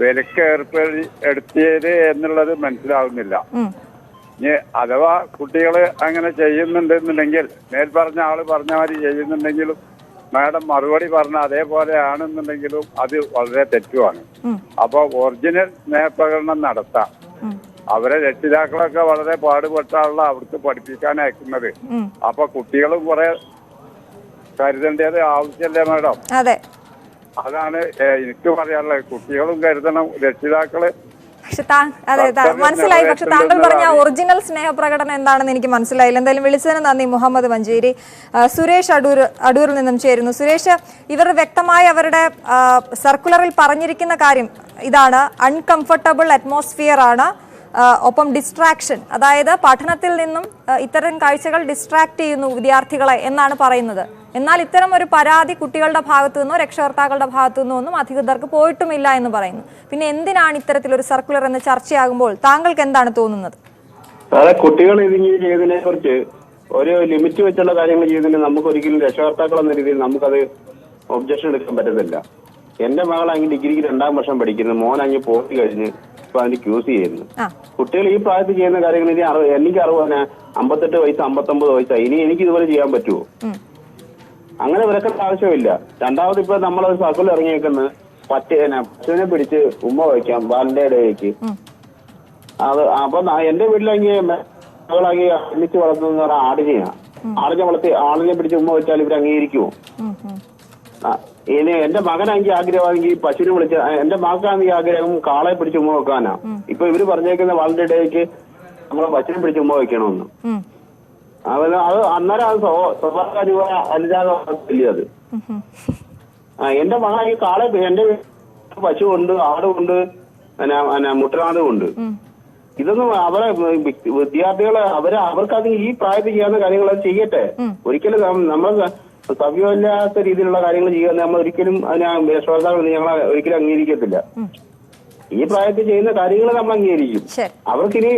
വിലക്ക് ഏർപ്പെടുത്തിയത് എന്നുള്ളത് മനസ്സിലാവുന്നില്ല. ഇനി അഥവാ കുട്ടികള് അങ്ങനെ ചെയ്യുന്നുണ്ടെന്നുണ്ടെങ്കിൽ, മേൽപ്പറഞ്ഞ ആള് പറഞ്ഞ മാതിരി ചെയ്യുന്നുണ്ടെങ്കിലും മാഡം മറുപടി പറഞ്ഞ അതേപോലെ ആണെന്നുണ്ടെങ്കിലും അത് വളരെ തെറ്റുമാണ്. അപ്പൊ ഒറിജിനൽ സ്നേഹപ്രകടനം നടത്താം. അവരെ രക്ഷിതാക്കളൊക്കെ വളരെ പാടുപെട്ടാണല്ലോ അവിടുത്തെ പഠിപ്പിക്കാൻ അയക്കുന്നത്. അപ്പൊ കുട്ടികളും കുറെ കരുതേണ്ടത് ആവശ്യമല്ലേ മാഡം? അതെ, അതാണ് എനിക്ക് പറയാനുള്ളത്. കുട്ടികളും കരുതണം, രക്ഷിതാക്കള്. അതെ, മനസ്സിലായി. പക്ഷെ താങ്കൾ പറഞ്ഞ ഒറിജിനൽ സ്നേഹപ്രകടനം എന്താണെന്ന് എനിക്ക് മനസ്സിലായില്ല. എന്തായാലും വിളിച്ചതിന് നന്ദി മുഹമ്മദ് മഞ്ചേരി. സുരേഷ് അടൂരിൽ നിന്നും ചേരുന്നു. സുരേഷ്, ഇവർ വ്യക്തമായി അവരുടെ സർക്കുലറിൽ പറഞ്ഞിരിക്കുന്ന കാര്യം ഇതാണ്: അൺകംഫർട്ടബിൾ അറ്റ്മോസ്ഫിയർ ആണ്, ഒപ്പം ഡിസ്ട്രാക്ഷൻ, അതായത് പഠനത്തിൽ നിന്നും ഇത്തരം കാഴ്ചകൾ ഡിസ്ട്രാക്ട് ചെയ്യുന്നു വിദ്യാർത്ഥികളെ എന്നാണ് പറയുന്നത്. എന്നാൽ ഇത്തരം ഒരു പരാതി കുട്ടികളുടെ ഭാഗത്തു നിന്നോ രക്ഷകർത്താക്കളുടെ ഭാഗത്തു നിന്നോ ഒന്നും അധികൃതർക്ക് പോയിട്ടുമില്ല എന്ന് പറയുന്നു. പിന്നെ എന്തിനാണ് ഇത്തരത്തിലൊരു സർക്കുലർ എന്ന് ചർച്ചയാകുമ്പോൾ താങ്കൾക്ക് എന്താണ് തോന്നുന്നത്? കുട്ടികൾ ഇതിങ്ങനെ ചെയ്തതിനെ കുറിച്ച് ഒരു ലിമിറ്റ് വെച്ചുള്ള കാര്യങ്ങൾ ചെയ്യുന്നതിന് നമുക്ക് ഒരിക്കലും രക്ഷകർത്താക്കൾ എന്ന രീതിയിൽ നമുക്കത് ഒബ്ജക്ഷൻ എടുക്കാൻ പറ്റത്തില്ല. എന്റെ മകളാണെങ്കിൽ ഡിഗ്രിക്ക് 2ാം വർഷം പഠിക്കുന്നു, മോനാണെങ്കിൽ പോസ്റ്റ് കഴിഞ്ഞ് ഇപ്പൊ അതിന് ക്യൂസ് ചെയ്യുന്നു. കുട്ടികൾ ഈ പ്രായത്തിൽ ചെയ്യുന്ന കാര്യങ്ങൾ ഇനി എനിക്ക് 58 വയസ്സ് 59 വയസ്സായി, ഇനി എനിക്ക് ഇതുപോലെ ചെയ്യാൻ പറ്റുമോ? അങ്ങനെ വിലക്കേണ്ട ആവശ്യമില്ല. രണ്ടാമത് ഇപ്പൊ നമ്മളൊരു സർക്കിൾ ഇറങ്ങിയേക്കുന്നത് പശുവിനെ പിടിച്ച് ഉമ്മ വയ്ക്കാം വാലന്റൈൻ ഡേക്ക്. അത് അപ്പൊ എന്റെ വീട്ടിലെങ്കിൽ മകളാക്കി അടിച്ച് വളർത്തുന്ന പറഞ്ഞാൽ ആടിനെ പിടിച്ച് ഉമ്മ വെച്ചാൽ ഇവർ അംഗീകരിക്കുമോ? ഇനി എന്റെ മകനാണെങ്കിൽ ആഗ്രഹമാണെങ്കിൽ പശുവിനെ വിളിച്ച്, എന്റെ മകനാണെങ്കിൽ ആഗ്രഹം കാളയെ പിടിച്ച് ഉമ്മ വെക്കാനാ. ഇപ്പൊ ഇവര് പറഞ്ഞേക്കുന്ന വാലന്റൈൻ ഡേക്ക് നമ്മളെ പശുവിനെ പിടിച്ച് ഉമ്മ വെക്കണമെന്ന്. അത് അന്നേരം അത് സ്വഭാവ അനുജാതമില്ല. അത് എന്റെ മകനാണെങ്കിൽ കാളെ, എന്റെ പശുവുണ്ട്, ആടുണ്ട്, മുട്ടനാടുമുണ്ട്. ഇതൊന്നും അവരെ വിദ്യാർത്ഥികളെ അവർക്കത് ഈ പ്രായത്തിൽ ചെയ്യാവുന്ന കാര്യങ്ങൾ അത് ചെയ്യട്ടെ. ഒരിക്കലും നമ്മൾ സഭ്യമില്ലാത്ത രീതിയിലുള്ള കാര്യങ്ങൾ ചെയ്യാൻ നമ്മൾ ഒരിക്കലും അതിനെ ശ്രോതാക്കൾ ഞങ്ങൾ ഒരിക്കലും അംഗീകരിക്കത്തില്ല. ഈ പ്രായത്തിൽ ചെയ്യുന്ന കാര്യങ്ങൾ നമ്മൾ അംഗീകരിക്കും. അവർക്കിനി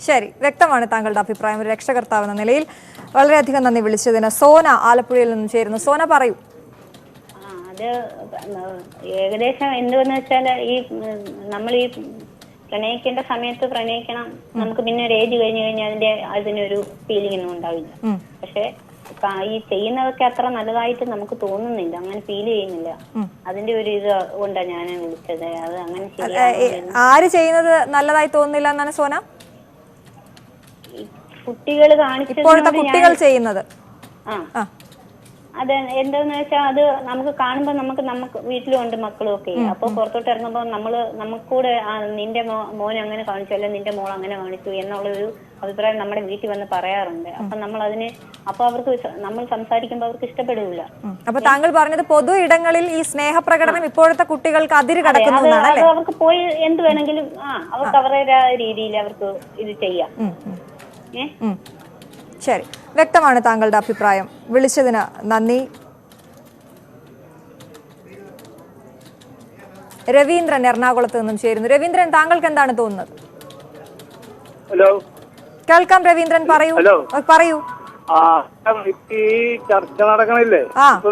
ശരി, വ്യക്തമാണ് താങ്കളുടെ അഭിപ്രായം ഒരു രക്ഷകർത്താവ് എന്ന നിലയിൽ. വളരെയധികം നന്ദി വിളിച്ചതിന്. സോന ആലപ്പുഴയിൽ നിന്നും ചേരുന്നു. സോന, പറയൂ. അത് ഏകദേശം എന്തുവെന്ന് വെച്ചാൽ നമ്മൾ ഈ പ്രണയിക്കേണ്ട സമയത്ത് പ്രണയിക്കണം. നമുക്ക് പിന്നെ ഒരു ഏജ് കഴിഞ്ഞു കഴിഞ്ഞാൽ അതിനൊരു ഫീലിംഗ് ഒന്നും ഉണ്ടാവില്ല. പക്ഷെ ഈ ചെയ്യുന്നതൊക്കെ അത്ര നല്ലതായിട്ട് നമുക്ക് തോന്നുന്നില്ല, അങ്ങനെ ഫീൽ ചെയ്യുന്നില്ല. അതിന്റെ ഒരു ഇത് കൊണ്ടാണ് ഞാൻ വിളിച്ചത്. അത് അങ്ങനെ ആര് ചെയ്യുന്നത് നല്ലതായി തോന്നുന്നില്ല എന്നാണ് സോന? കുട്ടികൾ കാണിച്ചത്, ഇപ്പോഴത്തെ കുട്ടികൾ ചെയ്യുന്നത്. അത് എന്താന്ന് വെച്ചാൽ അത് നമുക്ക് കാണുമ്പോ നമുക്ക് വീട്ടിലും ഉണ്ട് മക്കളും ഒക്കെ. അപ്പൊ പുറത്തോട്ട് ഇറങ്ങുമ്പോ നമുക്കൂടെ നിന്റെ മോൻ അങ്ങനെ കാണിച്ചു, അല്ലെ നിന്റെ മോൾ അങ്ങനെ കാണിച്ചു എന്നുള്ളൊരു അഭിപ്രായം നമ്മുടെ വീട്ടിൽ വന്ന് പറയാറുണ്ട്. അപ്പൊ അവർക്ക് നമ്മൾ സംസാരിക്കുമ്പോ അവർക്ക് ഇഷ്ടപ്പെടില്ല. അപ്പൊ താങ്കൾ പറഞ്ഞത് പൊതു ഇടങ്ങളിൽ ഈ സ്നേഹപ്രകടനം ഇപ്പോഴത്തെ കുട്ടികൾക്ക് അതിര് കടക്കുന്നതാണ്. അവർക്ക് പോയി എന്ത് വേണമെങ്കിലും അവർക്ക് അവരുടെ രീതിയിൽ അവർക്ക് ഇത് ചെയ്യാം. ശരി, വ്യക്തമാണ് താങ്കളുടെ അഭിപ്രായം. വിളിച്ചതിന് നന്ദി. രവീന്ദ്രൻ എറണാകുളത്ത് നിന്നും ചേരുന്നു. രവീന്ദ്രൻ, താങ്കൾക്ക് എന്താണ് തോന്നുന്നത്? ഹലോ, കേൾക്കാം രവീന്ദ്രൻ, പറയൂ. പറയൂ. ഈ ചർച്ച നടക്കണില്ലേ,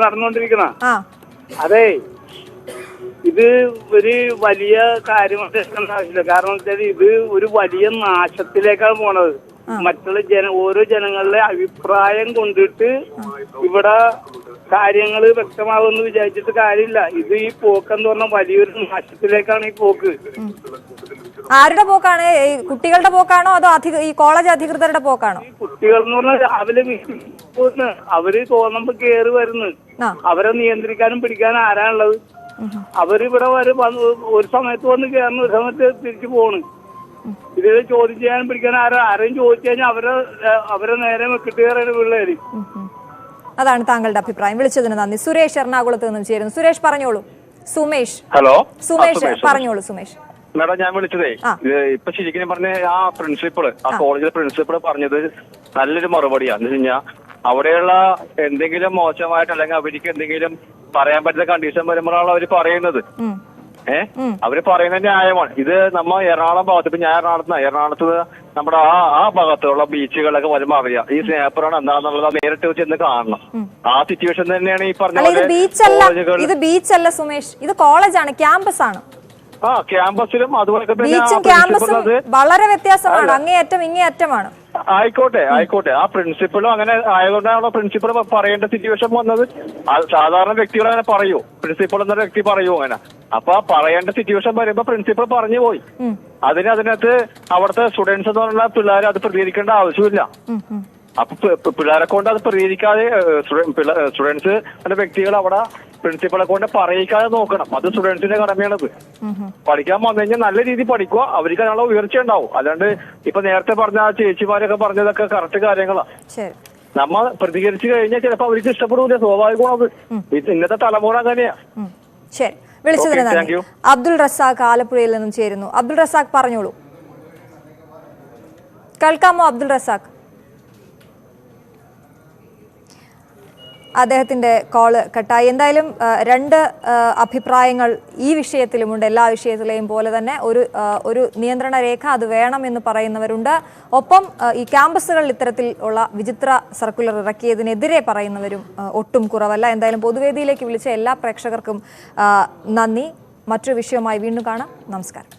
നടന്നുകൊണ്ടിരിക്കണ? അതെ, ഇത് ഒരു വലിയ കാര്യമായിട്ട് ആവശ്യമില്ല. കാരണം വെച്ചാൽ ഇത് ഒരു വലിയ നാശത്തിലേക്കാണ് പോണത്. മറ്റുള്ള ഓരോ ജനങ്ങളുടെ അഭിപ്രായം കൊണ്ടിട്ട് ഇവിടെ കാര്യങ്ങൾ വ്യക്തമാകുമെന്ന് വിചാരിച്ചിട്ട് കാര്യമില്ല. ഇത് ഈ പോക്കെന്ന് പറഞ്ഞാൽ വലിയൊരു നാശത്തിലേക്കാണ് ഈ പോക്ക്. ആരുടെ പോക്കാണ്? കുട്ടികളുടെ പോക്കാണോ അതോ ഈ കോളേജ് അധികൃതരുടെ പോക്കാണോ? കുട്ടികൾ എന്ന് പറഞ്ഞാൽ രാവിലെ അവര് തോന്നുമ്പോ കേറി വരുന്നു. അവരെ നിയന്ത്രിക്കാനും പിടിക്കാനും ആരാണുള്ളത്? അവരിവിടെ ഒരു സമയത്ത് വന്ന് കയറുന്നു, ഒരു സമയത്ത് തിരിച്ചു പോണ്. ഇത് ചോദ്യം ചെയ്യാനും പിടിക്കാനും ആരെയും ചോദിച്ചു കഴിഞ്ഞാൽ അവരെ നേരെ വെക്കിട്ട് കയറിയാണ് പിള്ളേര്. അതാണ് താങ്കളുടെ അഭിപ്രായം. വിളിച്ചതിന് നന്ദി. സുരേഷ് എറണാകുളത്ത് നിന്നും ചേരുന്നു. സുരേഷ് പറഞ്ഞോളൂ. സുമേഷ്. ഹലോ, സുമേഷ് പറഞ്ഞോളൂ. സുമേഷ് മേഡം, ഞാൻ വിളിച്ചതേ ഇപ്പൊ ശരിക്കും പറഞ്ഞ ആ പ്രിൻസിപ്പള്, ആ കോളേജിലെ പ്രിൻസിപ്പള് പറഞ്ഞത് നല്ലൊരു മറുപടിയാണ്. എന്ന് വെച്ച് കഴിഞ്ഞാൽ അവിടെയുള്ള എന്തെങ്കിലും മോശമായിട്ട് അല്ലെങ്കിൽ അവർക്ക് എന്തെങ്കിലും പറയാൻ പറ്റുന്ന കണ്ടീഷൻ വരുമ്പോഴാണ് അവര് പറയുന്നത്. അവര് പറയുന്നത് ന്യായമാണ്. ഇത് നമ്മ എറണാകുളം ഭാഗത്ത്, ഇപ്പൊ ഞാൻ എറണാകുളത്ത് നമ്മുടെ ആ ഭാഗത്തുള്ള ബീച്ചുകളൊക്കെ വരുമ്പോ അറിയാം ഈ സ്നേഹപ്പുറമാണ് എന്താണെന്നുള്ളത് നേരിട്ട് ചെന്ന് കാണണം. ആ സിറ്റുവേഷൻ തന്നെയാണ് ഈ പറഞ്ഞ ഇത് ബീച്ചല്ല സുമേഷ്, ഇത് കോളേജാണ്, ക്യാമ്പസ് ആണ്. ക്യാമ്പസിലും അതുപോലെ ബീച്ചും ക്യാമ്പസും വളരെ വ്യത്യാസമാണ്. അങ്ങേയറ്റം ഇങ്ങേയറ്റമാണ്. ആയിക്കോട്ടെ. ആ പ്രിൻസിപ്പളും അങ്ങനെ ആയതുകൊണ്ടാണോ പ്രിൻസിപ്പൾ പറയേണ്ട സിറ്റുവേഷൻ വന്നത്? സാധാരണ വ്യക്തികൾ അങ്ങനെ പറയൂ? പ്രിൻസിപ്പൾ എന്നൊരു വ്യക്തി പറയൂ അങ്ങനെ? അപ്പൊ പറയേണ്ട സിറ്റുവേഷൻ വരുമ്പോ പ്രിൻസിപ്പൾ പറഞ്ഞു പോയി. അതിനകത്ത് അവിടുത്തെ സ്റ്റുഡൻസ് എന്ന് പറഞ്ഞ പിള്ളേർ അത് പ്രതികരിക്കേണ്ട ആവശ്യമില്ല. അപ്പൊ പിള്ളേരെ കൊണ്ട് അത് പ്രതികരിക്കാതെ സ്റ്റുഡൻസ് എന്ന വ്യക്തികൾ അവിടെ പ്രിൻസിപ്പളെ കൊണ്ട് പറയിക്കാതെ നോക്കണം. അത് സ്റ്റുഡൻസിന്റെ കടമയാണത്. പഠിക്കാൻ വന്നു കഴിഞ്ഞാൽ നല്ല രീതിയിൽ പഠിക്കുക, അവർക്ക് അതിനുള്ള ഉയർച്ച ഉണ്ടാവും. അല്ലാണ്ട് ഇപ്പൊ നേരത്തെ പറഞ്ഞ ചേച്ചിമാരൊക്കെ പറഞ്ഞതൊക്കെ കറക്റ്റ് കാര്യങ്ങളാണ്. നമ്മൾ പ്രതികരിച്ചു കഴിഞ്ഞാൽ ചിലപ്പോ അവർക്ക് ഇഷ്ടപ്പെടൂല, സ്വാഭാവികമാണത്. ഇന്നത്തെ തലമുറ അങ്ങനെയാ. ശരി, വിളിച്ചതിന് നന്ദി. അബ്ദുൾ റസാഖ് ആലപ്പുഴയിൽ നിന്നും ചേരുന്നു. അബ്ദുൾ റസാഖ് പറഞ്ഞോളൂ. കേൾക്കാമോ അബ്ദുൾ റസാഖ്? അദ്ദേഹത്തിന്റെ കോള് കട്ടായി. എന്തായാലും രണ്ട് അഭിപ്രായങ്ങൾ ഈ വിഷയത്തിലുമുണ്ട്. എല്ലാ വിഷയത്തിലെയും പോലെ തന്നെ ഒരു നിയന്ത്രണ രേഖ അത് വേണമെന്ന് പറയുന്നവരുണ്ട്. ഒപ്പം ഈ ക്യാമ്പസുകളിൽ ഇത്തരത്തിൽ ഉള്ള വിചിത്ര സർക്കുലർ ഇറക്കിയതിനെതിരെ പറയുന്നവരും ഒട്ടും കുറവല്ല. എന്തായാലും പൊതുവേദിയിലേക്ക് വിളിച്ച എല്ലാ പ്രേക്ഷകർക്കും നന്ദി. മറ്റൊരു വിഷയവുമായി വീണ്ടും കാണാം. നമസ്കാരം.